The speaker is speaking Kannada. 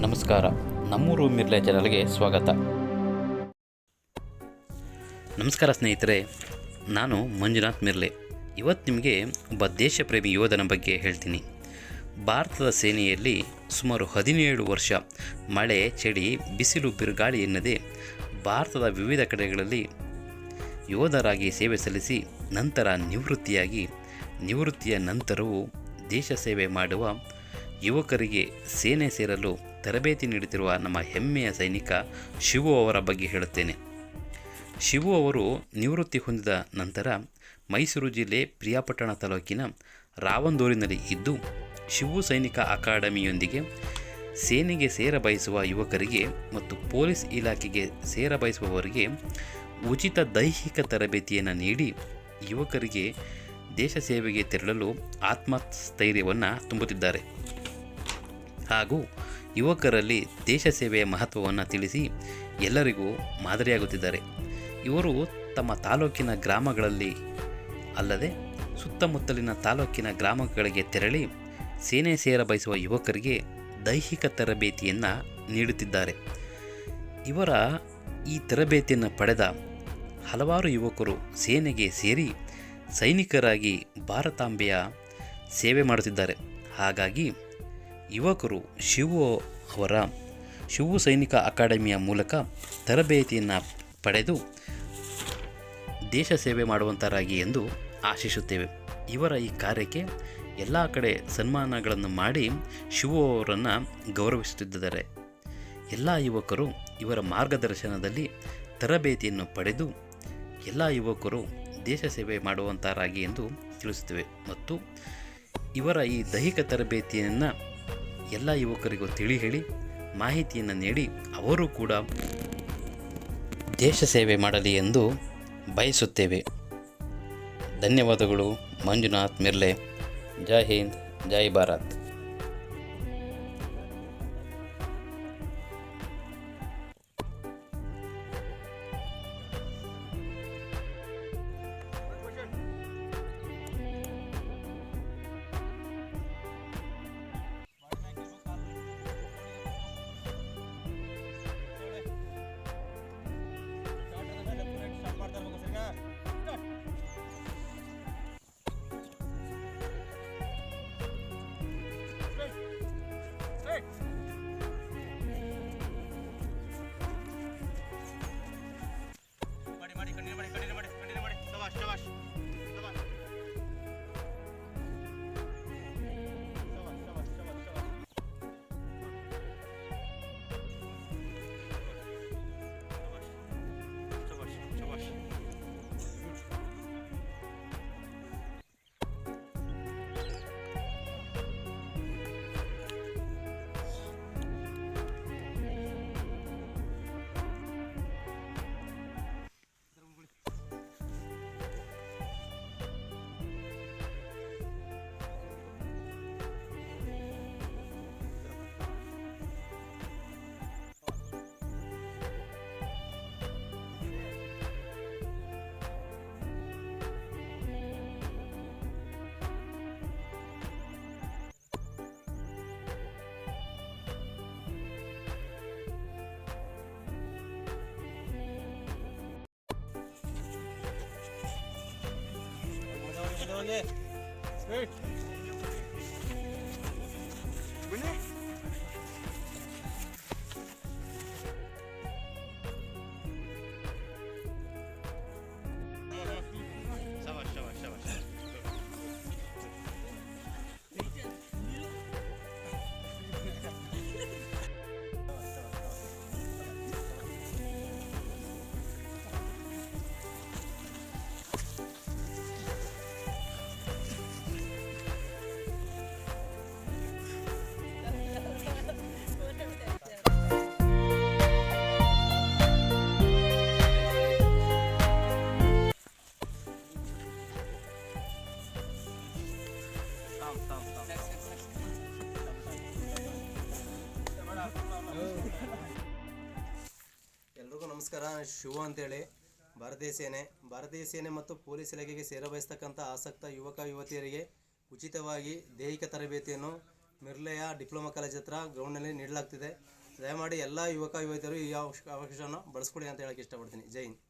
ನಮಸ್ಕಾರ. ನಮ್ಮೂರು ಮಿರ್ಲೆ ಚಾನಲ್ಗೆ ಸ್ವಾಗತ. ನಮಸ್ಕಾರ ಸ್ನೇಹಿತರೆ, ನಾನು ಮಂಜುನಾಥ್ ಮಿರ್ಲೆ. ಇವತ್ತು ನಿಮಗೆ ಒಬ್ಬ ದೇಶಪ್ರೇಮಿ ಯೋಧನ ಬಗ್ಗೆ ಹೇಳ್ತೀನಿ. ಭಾರತದ ಸೇನೆಯಲ್ಲಿ ಸುಮಾರು 17 ವರ್ಷ ಮಳೆ, ಚಳಿ, ಬಿಸಿಲು, ಬಿರುಗಾಳಿ ಎನ್ನದೇ ಭಾರತದ ವಿವಿಧ ಕಡೆಗಳಲ್ಲಿ ಯೋಧರಾಗಿ ಸೇವೆ ಸಲ್ಲಿಸಿ ನಂತರ ನಿವೃತ್ತಿಯ ನಂತರವೂ ದೇಶ ಸೇವೆ ಮಾಡುವ ಯುವಕರಿಗೆ ಸೇನೆ ಸೇರಲು ತರಬೇತಿ ನೀಡುತ್ತಿರುವ ನಮ್ಮ ಹೆಮ್ಮೆಯ ಸೈನಿಕ ಶಿವು ಅವರ ಬಗ್ಗೆ ಹೇಳುತ್ತೇನೆ. ಶಿವು ಅವರು ನಿವೃತ್ತಿ ಹೊಂದಿದ ನಂತರ ಮೈಸೂರು ಜಿಲ್ಲೆ ಪ್ರಿಯಾಪಟ್ಟಣ ತಾಲೂಕಿನ ರಾವಂದೂರಿನಲ್ಲಿ ಇದ್ದು ಶಿವು ಸೈನಿಕ ಅಕಾಡೆಮಿಯೊಂದಿಗೆ ಸೇನೆಗೆ ಸೇರಬಯಸುವ ಯುವಕರಿಗೆ ಮತ್ತು ಪೊಲೀಸ್ ಇಲಾಖೆಗೆ ಸೇರಬಯಸುವವರಿಗೆ ಉಚಿತ ದೈಹಿಕ ತರಬೇತಿಯನ್ನು ನೀಡಿ ಯುವಕರಿಗೆ ದೇಶ ಸೇವೆಗೆ ತೆರಳಲು ಆತ್ಮಸ್ಥೈರ್ಯವನ್ನು ತುಂಬುತ್ತಿದ್ದಾರೆ ಹಾಗೂ ಯುವಕರಲ್ಲಿ ದೇಶ ಸೇವೆಯ ಮಹತ್ವವನ್ನು ತಿಳಿಸಿ ಎಲ್ಲರಿಗೂ ಮಾದರಿಯಾಗುತ್ತಿದ್ದಾರೆ. ಇವರು ತಮ್ಮ ತಾಲೂಕಿನ ಗ್ರಾಮಗಳಲ್ಲಿ ಅಲ್ಲದೆ ಸುತ್ತಮುತ್ತಲಿನ ತಾಲೂಕಿನ ಗ್ರಾಮಗಳಿಗೆ ತೆರಳಿ ಸೇನೆ ಸೇರಬಯಸುವ ಯುವಕರಿಗೆ ದೈಹಿಕ ತರಬೇತಿಯನ್ನು ನೀಡುತ್ತಿದ್ದಾರೆ. ಇವರ ಈ ತರಬೇತಿಯನ್ನು ಪಡೆದ ಹಲವಾರು ಯುವಕರು ಸೇನೆಗೆ ಸೇರಿ ಸೈನಿಕರಾಗಿ ಭಾರತಾಂಬೆಯ ಸೇವೆ ಮಾಡುತ್ತಿದ್ದಾರೆ. ಹಾಗಾಗಿ ಯುವಕರು ಶಿವು ಸೈನಿಕ ಅಕಾಡೆಮಿಯ ಮೂಲಕ ತರಬೇತಿಯನ್ನು ಪಡೆದು ದೇಶ ಸೇವೆ ಮಾಡುವಂತರಾಗಿ ಎಂದು ಆಶಿಸುತ್ತೇವೆ. ಇವರ ಈ ಕಾರ್ಯಕ್ಕೆ ಎಲ್ಲ ಕಡೆ ಸನ್ಮಾನಗಳನ್ನು ಮಾಡಿ ಶಿವು ಅವರನ್ನು ಗೌರವಿಸುತ್ತಿದ್ದಾರೆ. ಎಲ್ಲ ಯುವಕರು ಇವರ ಮಾರ್ಗದರ್ಶನದಲ್ಲಿ ತರಬೇತಿಯನ್ನು ಪಡೆದು ಎಲ್ಲ ಯುವಕರು ದೇಶ ಸೇವೆ ಮಾಡುವಂತರಾಗಿ ಎಂದು ತಿಳಿಸುತ್ತೇವೆ. ಮತ್ತು ಇವರ ಈ ದೈಹಿಕ ತರಬೇತಿಯನ್ನು ಎಲ್ಲ ಯುವಕರಿಗೂ ತಿಳಿ ಹೇಳಿ ಮಾಹಿತಿಯನ್ನು ನೀಡಿ ಅವರು ಕೂಡ ದೇಶ ಸೇವೆ ಮಾಡಲಿ ಎಂದು ಬಯಸುತ್ತೇವೆ. ಧನ್ಯವಾದಗಳು. ಮಂಜುನಾಥ್ ಮಿರ್ಲೆ. ಜೈ ಹಿಂದ್, ಜೈ Bharat. Oye, wait. Bune. Shabash. ಎಲ್ರಿಗೂ ನಮಸ್ಕಾರ. ಶಿವು ಅಂತೇಳಿ ಭಾರತೀಯ ಸೇನೆ ಮತ್ತು ಪೊಲೀಸ್ ಇಲಾಖೆಗೆ ಸೇರಬಯಸ್ತಕ್ಕಂಥ ಆಸಕ್ತ ಯುವಕ ಯುವತಿಯರಿಗೆ ಉಚಿತವಾಗಿ ದೈಹಿಕ ತರಬೇತಿಯನ್ನು ಮಿರ್ಲೆಯ ಡಿಪ್ಲೊಮಾ ಕಾಲೇಜ್ ಹತ್ರ ಗ್ರೌಂಡ್ನಲ್ಲಿ ನೀಡಲಾಗ್ತಿದೆ. ದಯಮಾಡಿ ಎಲ್ಲ ಯುವಕ ಯುವತಿಯರು ಈ ಅವಕಾಶವನ್ನು ಬಳಸ್ಕೊಳ್ಳಿ ಅಂತ ಹೇಳಕ್ಕೆ ಇಷ್ಟಪಡ್ತೀನಿ. ಜೈ ಹಿಂದ್.